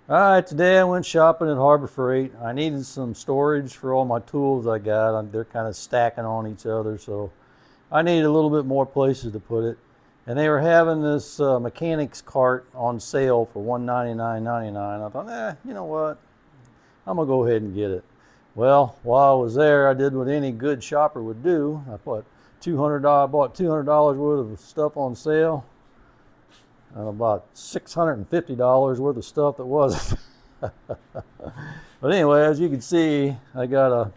All right, today I went shopping at Harbor Freight. I needed some storage for all my tools I got. They're kind of stacking on each other, so I needed a little bit more places to put it. And they were having this mechanics cart on sale for $199.99. I thought, you know what? I'm gonna go ahead and get it. Well, while I was there, I did what any good shopper would do. I bought $200 worth of stuff on sale, and about $650 worth of stuff that wasn't. But anyway, as you can see, I got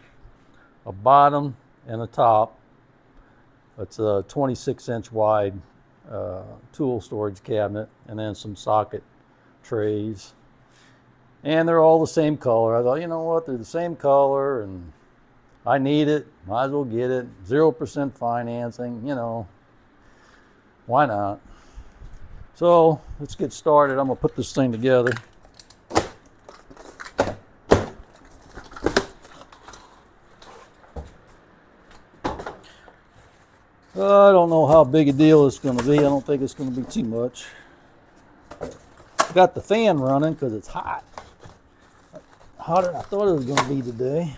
a bottom and a top. It's a 26-inch wide tool storage cabinet, and then some socket trays. And they're all the same color. I thought, you know what, they're the same color, and I need it, might as well get it. 0% financing, why not? So let's get started. I'm gonna put this thing together. I don't know how big a deal it's going to be. I don't think it's going to be too much. Got the fan running because it's hot. Hotter than I thought it was going to be today.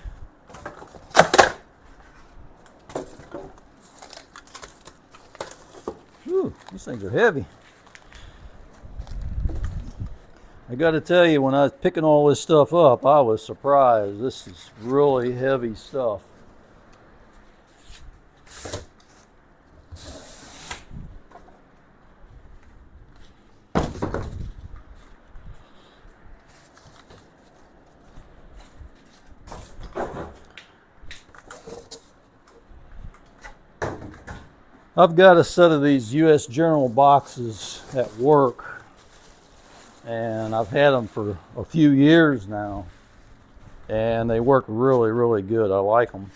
Whew, these things are heavy. I got to tell you, when I was picking all this stuff up, I was surprised. This is really heavy stuff. I've got a set of these U.S. Journal boxes at work, and I've had them for a few years now, and they work really, really good. I like them.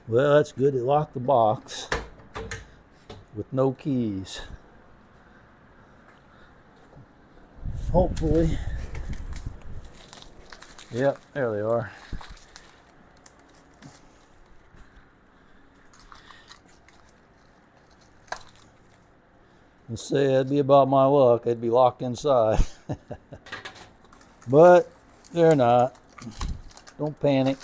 Well, that's good. They locked the box with no keys. Hopefully. Yep, there they are. Let's say that'd be about my luck. They'd be locked inside. But they're not. Don't panic.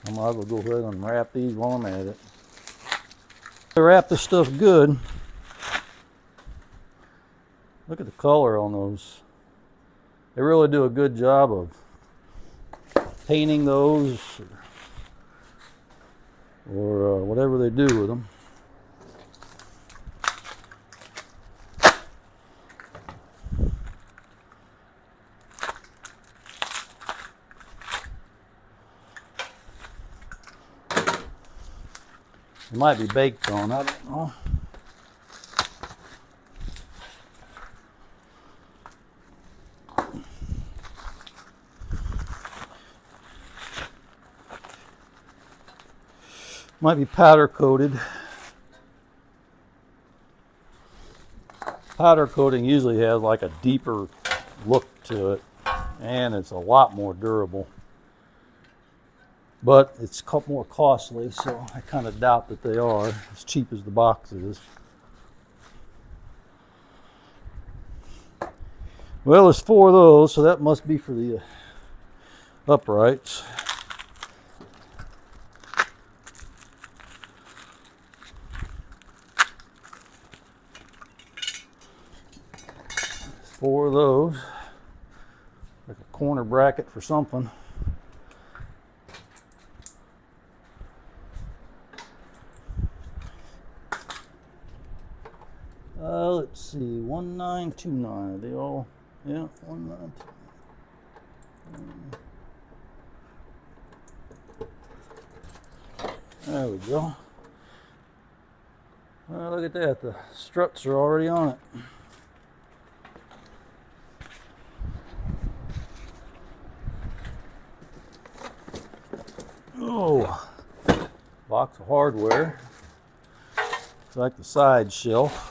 I might as well go ahead and wrap these while I'm at it. To wrap this stuff good. Look at the color on those. They really do a good job of painting those or whatever they do with them. It might be baked on, I don't know. Might be powder coated. Powder coating usually has like a deeper look to it, and it's a lot more durable. But it's more costly, so I kind of doubt that they are as cheap as the box is. Well, there's 4 of those, so that must be for the uprights. There's 4 of those, like a corner bracket for something. Let's see, 1929. Are they all? Yeah, 1929. There we go. Well, look at that. The struts are already on it. Oh, box of hardware. It's like the side shelf.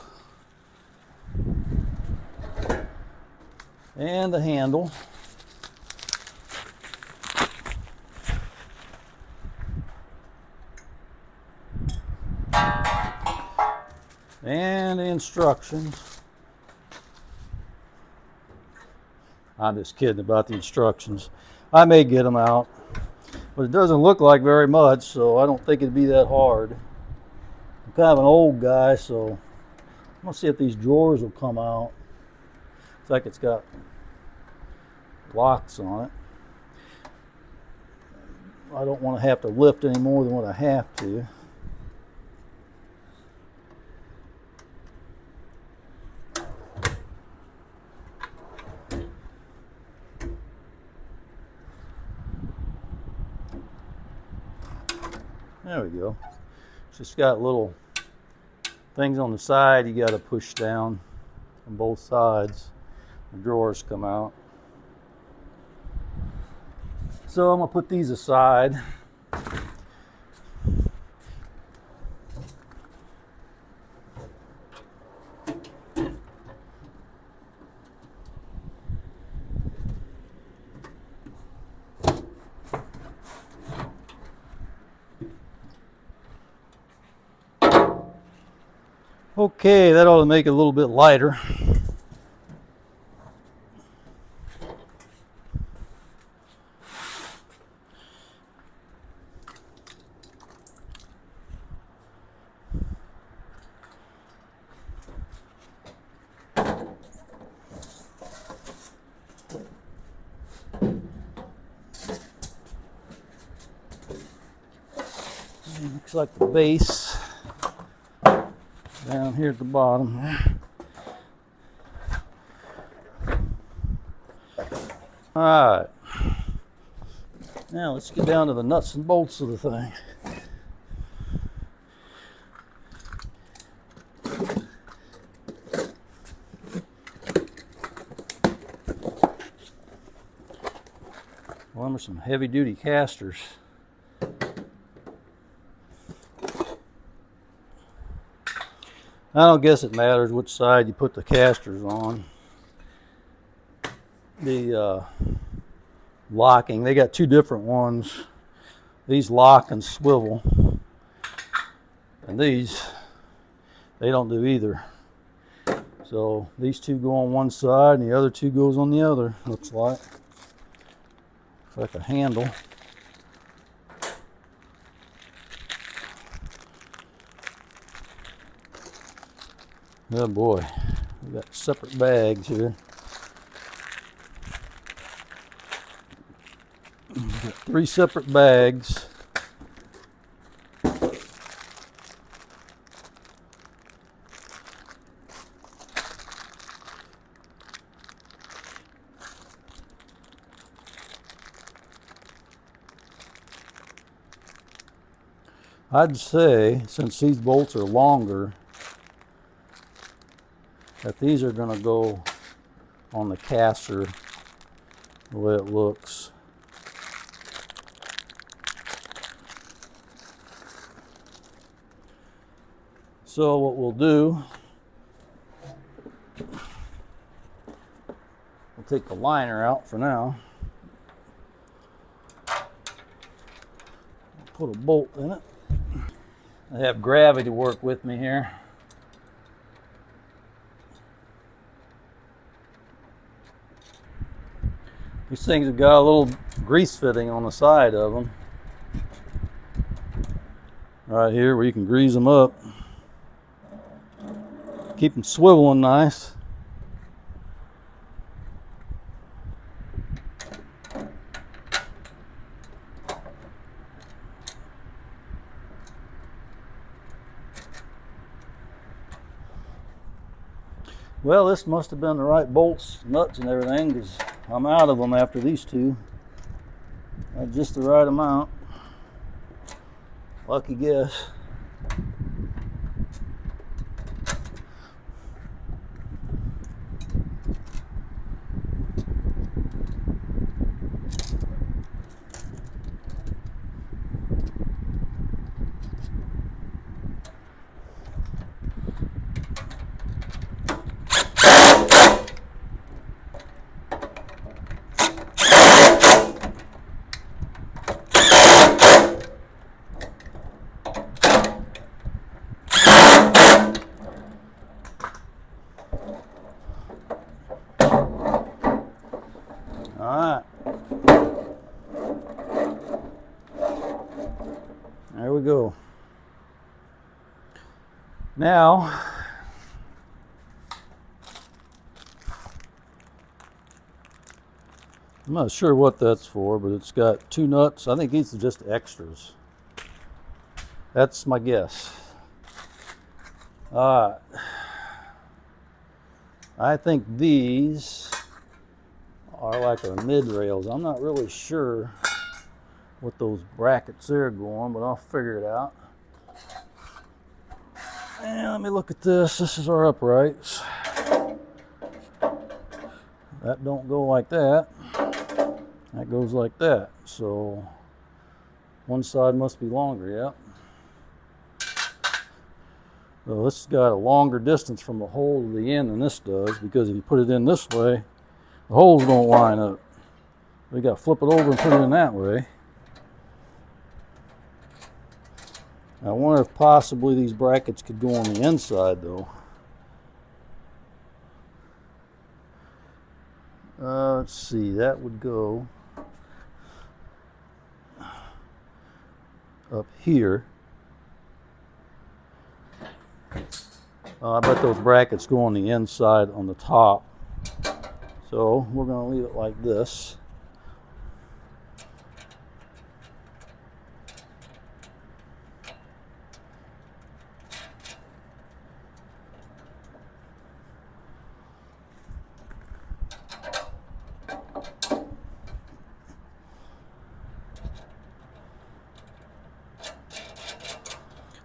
And the handle. and the instructions. I'm just kidding about the instructions. I may get them out, but it doesn't look like very much, so I don't think it'd be that hard. I'm kind of an old guy, so I'm gonna see if these drawers will come out. It's like it's got locks on it. I don't want to have to lift any more than what I have to. There we go. It's just got little things on the side you got to push down on both sides. The drawers come out. So I'm going to put these aside. Okay, that ought to make it a little bit lighter. Looks like the base down here at the bottom. All right, now let's get down to the nuts and bolts of the thing. Well, them are some heavy duty casters. I don't guess it matters which side you put the casters on. The locking, they got two different ones. These lock and swivel. And these, they don't do either. So these two go on one side and the other two goes on the other, looks like. It's like a handle. Oh boy, we got separate bags here. We've got 3 separate bags. I'd say, since these bolts are longer, that these are going to go on the caster the way it looks. So what we'll do, we'll take the liner out for now. Put a bolt in it. I have gravity to work with me here. These things have got a little grease fitting on the side of them. Right here where you can grease them up. Keep them swiveling nice. Well, this must have been the right bolts, nuts, and everything, because I'm out of them after these two. That's just the right amount. Lucky guess. we go. Now, I'm not sure what that's for, but it's got 2 nuts. I think these are just extras. That's my guess. All right. I think these are like our mid rails. I'm not really sure what those brackets there go on, but I'll figure it out. And let me look at this. This is our uprights. That don't go like that. That goes like that. So one side must be longer, yep. So this has got a longer distance from the hole to the end than this does, because if you put it in this way, the holes don't line up. We got to flip it over and put it in that way. I wonder if possibly these brackets could go on the inside though. Let's see, that would go up here. I bet those brackets go on the inside on the top. So we're going to leave it like this.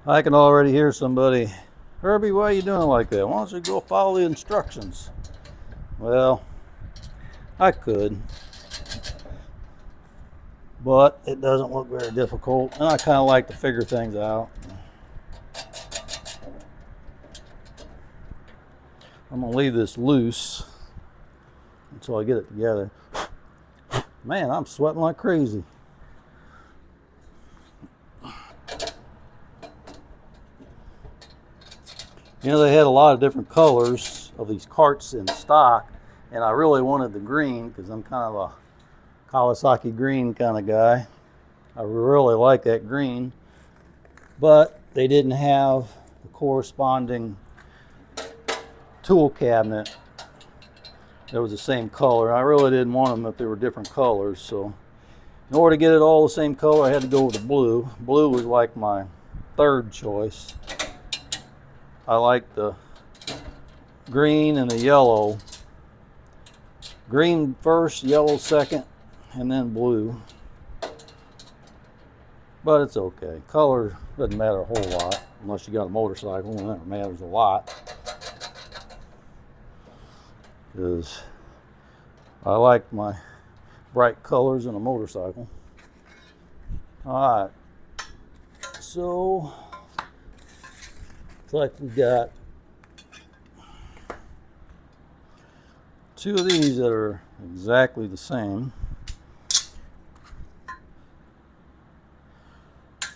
I can already hear somebody, Herbie, why are you doing it like that? Why don't you go follow the instructions? Well, I could, but it doesn't look very difficult, and I kind of like to figure things out. I'm going to leave this loose until I get it together. Man, I'm sweating like crazy. You know, they had a lot of different colors of these carts in stock, and I really wanted the green because I'm kind of a Kawasaki green kind of guy. I really like that green, but they didn't have the corresponding tool cabinet that was the same color. I really didn't want them if they were different colors, so in order to get it all the same color, I had to go with the blue. Blue was like my third choice. I like the green and the yellow. Green first, yellow second, and then blue. But it's okay. Color doesn't matter a whole lot unless you got a motorcycle, and that matters a lot. Because I like my bright colors in a motorcycle. Alright. So looks like we got 2 of these that are exactly the same.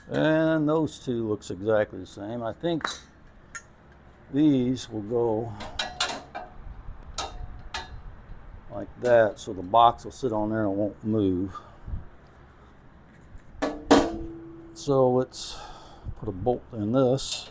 And those 2 looks exactly the same. I think these will go like that, so the box will sit on there and won't move. So let's put a bolt in this.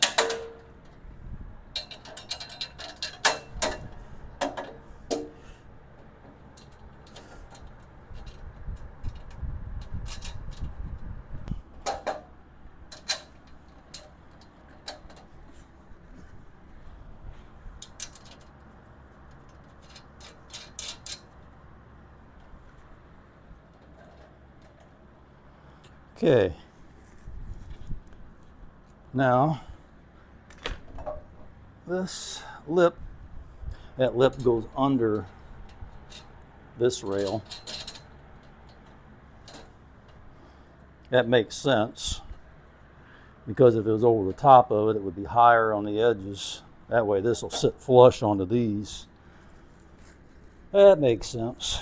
Okay, now this lip, that lip goes under this rail. That makes sense because if it was over the top of it, it would be higher on the edges. That way this will sit flush onto these. That makes sense.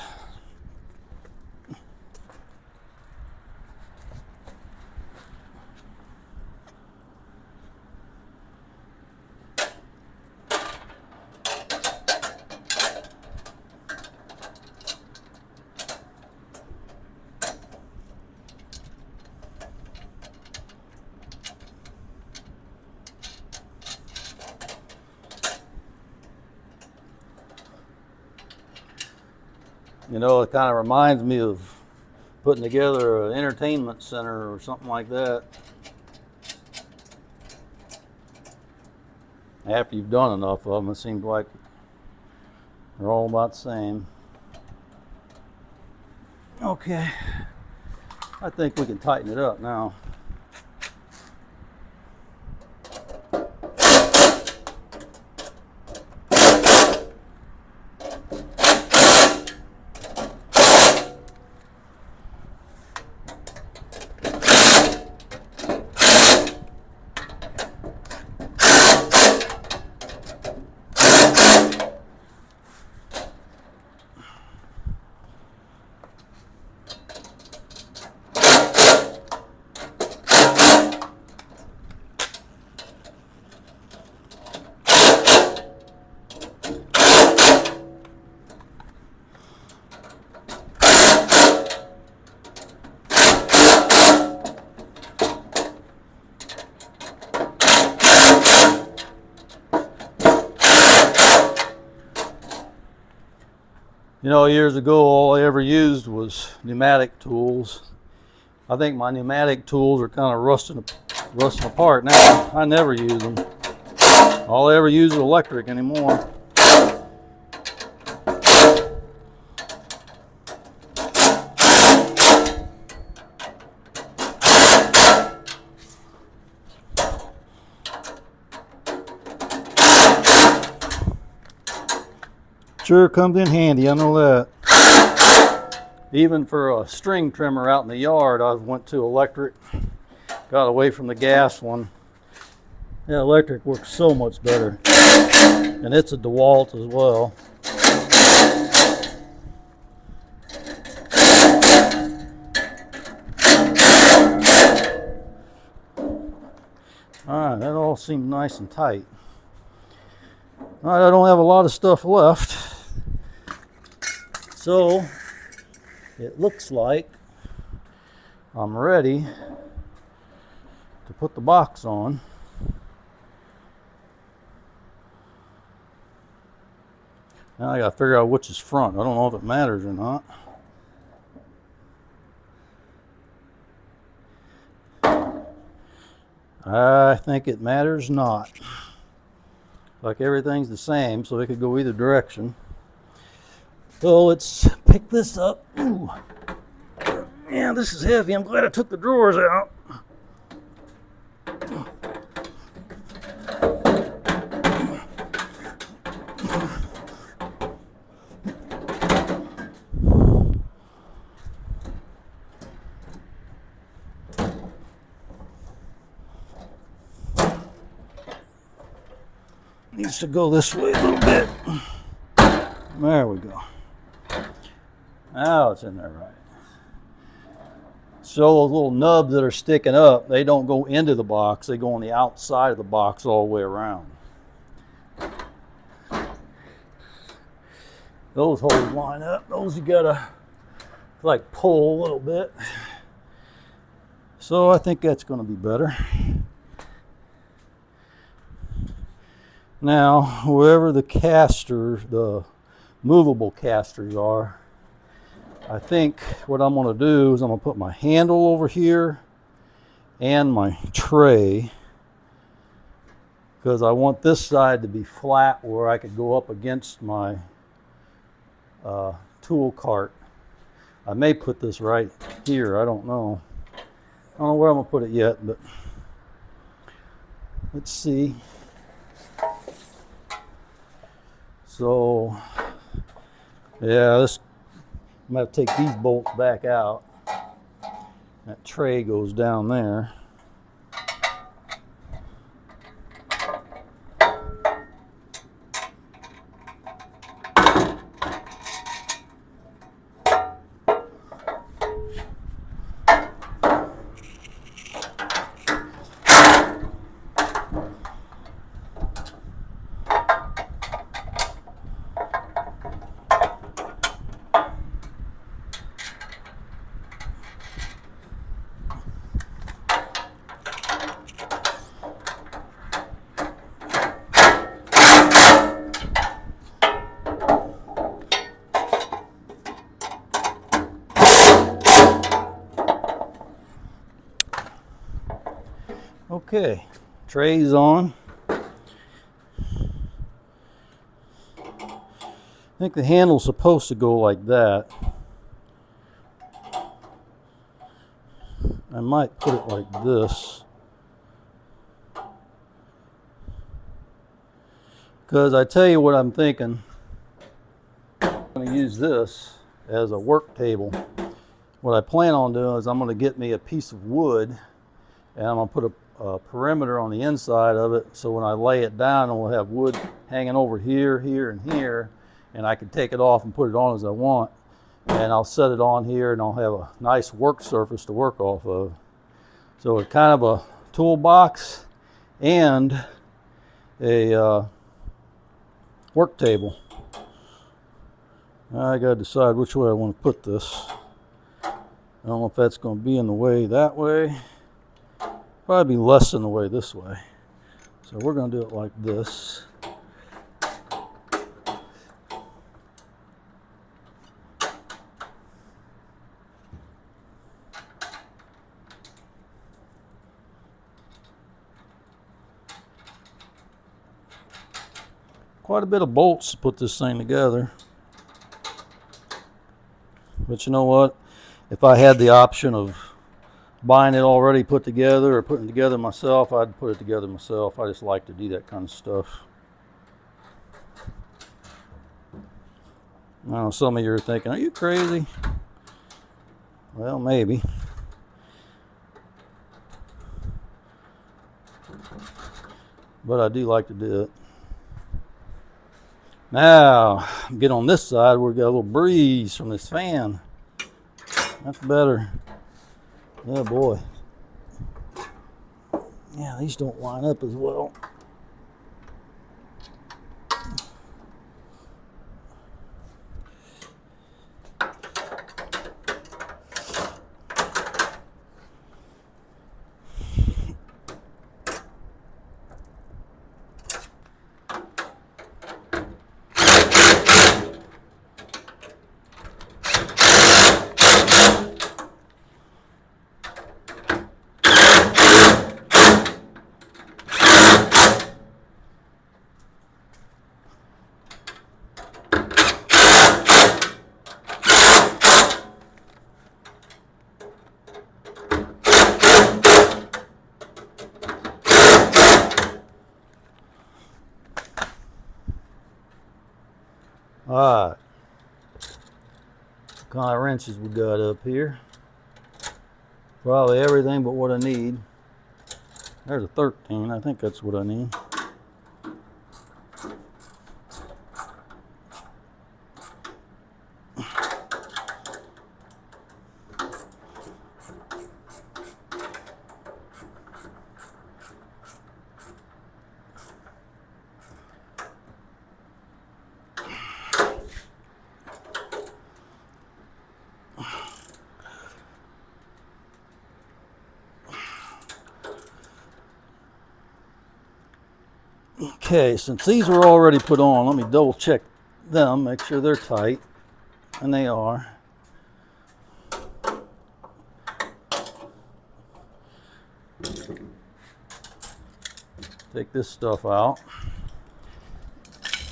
You know, it kind of reminds me of putting together an entertainment center or something like that. After you've done enough of them, it seems like they're all about the same. Okay, I think we can tighten it up now. You know, years ago, all I ever used was pneumatic tools. I think my pneumatic tools are kind of rusting apart now. I never use them. All I ever use is electric anymore. Sure comes in handy, I know that. Even for a string trimmer out in the yard, I went to electric. Got away from the gas one. Yeah, electric works so much better. And it's a DeWalt as well. Alright, that all seems nice and tight. Alright, I don't have a lot of stuff left. So, it looks like I'm ready to put the box on. Now I gotta figure out which is front. I don't know if it matters or not. I think it matters not. Like everything's the same, so it could go either direction. So let's pick this up. Ooh. Yeah, this is heavy. I'm glad I took the drawers out. Needs to go this way a little bit. There we go. Now it's in there right. So those little nubs that are sticking up, they don't go into the box. They go on the outside of the box all the way around. Those holes line up. Those you gotta like pull a little bit. So I think that's gonna be better. Now, wherever the casters, the movable casters are, I think what I'm going to do is I'm going to put my handle over here and my tray, because I want this side to be flat where I could go up against my tool cart. I may put this right here. I don't know. I don't know where I'm going to put it yet, but let's see. So, yeah, I'm going to take these bolts back out. That tray goes down there. Okay, tray's on. I think the handle's supposed to go like that. I might put it like this, because I tell you what I'm thinking. I'm going to use this as a work table. What I plan on doing is I'm going to get me a piece of wood, and I'm going to put a perimeter on the inside of it, so when I lay it down, we'll have wood hanging over here, here, and here, and I can take it off and put it on as I want, and I'll set it on here, and I'll have a nice work surface to work off of. So it's kind of a toolbox and a work table. I got to decide which way I want to put this. I don't know if that's going to be in the way that way. Probably be less in the way this way. So we're going to do it like this. Quite a bit of bolts to put this thing together. But you know what? If I had the option of buying it already put together or putting it together myself, I'd put it together myself. I just like to do that kind of stuff. I know some of you are thinking, are you crazy? Well, maybe. But I do like to do it. Now, get on this side where we got a little breeze from this fan. That's better. Oh boy. Yeah, these don't line up as well. Alright, what kind of wrenches we got up here? Probably everything but what I need. There's a 13, I think that's what I need. Okay, since these were already put on, let me double check them, make sure they're tight, and they are. Take this stuff out.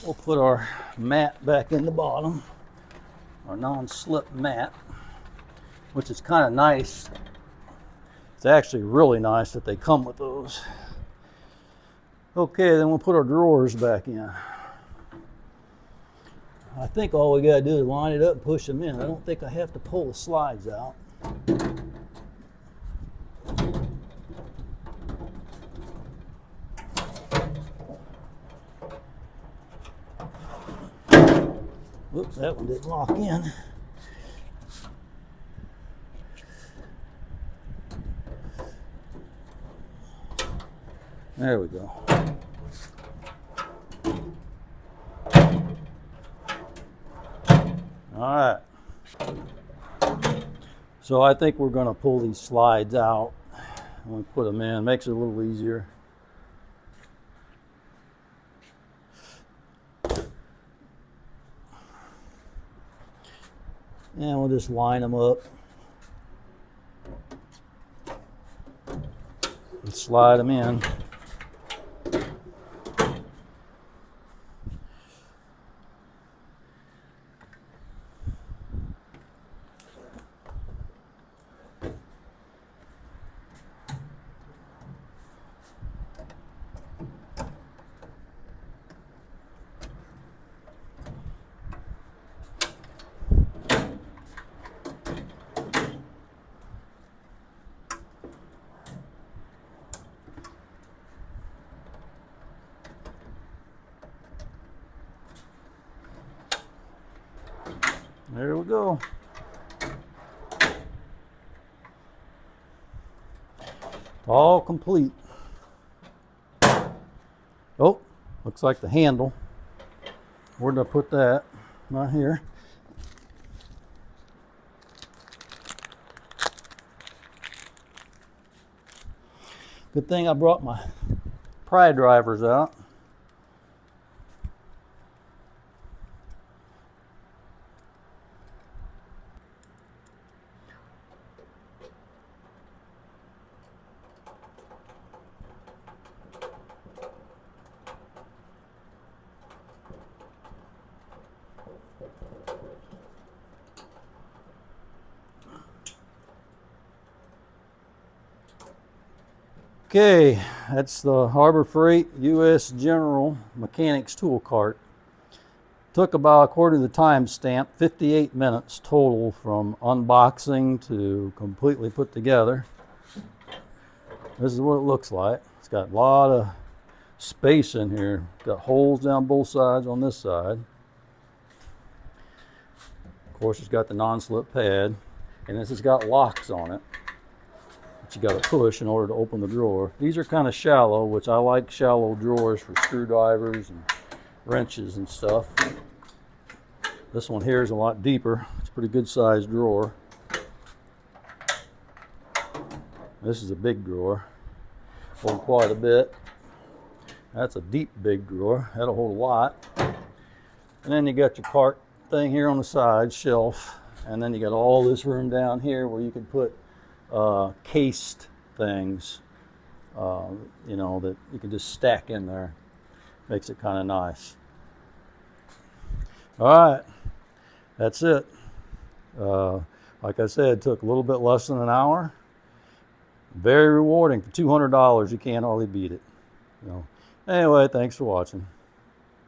We'll put our mat back in the bottom, our non-slip mat, which is kind of nice. It's actually really nice that they come with those. Okay, then we'll put our drawers back in. I think all we gotta do is line it up and push them in. I don't think I have to pull the slides out. Whoops, that one didn't lock in. There we go. All right. So I think we're going to pull these slides out when we put them in. Makes it a little easier. And we'll just line them up and slide them in. There we go. All complete. Oh, looks like the handle. Where did I put that? Not here. Good thing I brought my pry drivers out. Okay, that's the Harbor Freight U.S. General Mechanics Tool Cart. Took about, according to the timestamp, 58 minutes total from unboxing to completely put together. This is what it looks like. It's got a lot of space in here. Got holes down both sides on this side. Of course, it's got the non-slip pad, and this has got locks on it that you got to push in order to open the drawer. These are kind of shallow, which I like shallow drawers for screwdrivers and wrenches and stuff. This one here is a lot deeper. It's a pretty good sized drawer. This is a big drawer. Hold quite a bit. That's a deep big drawer. That'll hold a lot. And then you got your cart thing here on the side, shelf. And then you got all this room down here where you can put cased things, you know, that you can just stack in there. Makes it kind of nice. All right, that's it. Like I said, it took a little bit less than an hour. Very rewarding. For $200, you can't hardly beat it. You know. Anyway, thanks for watching.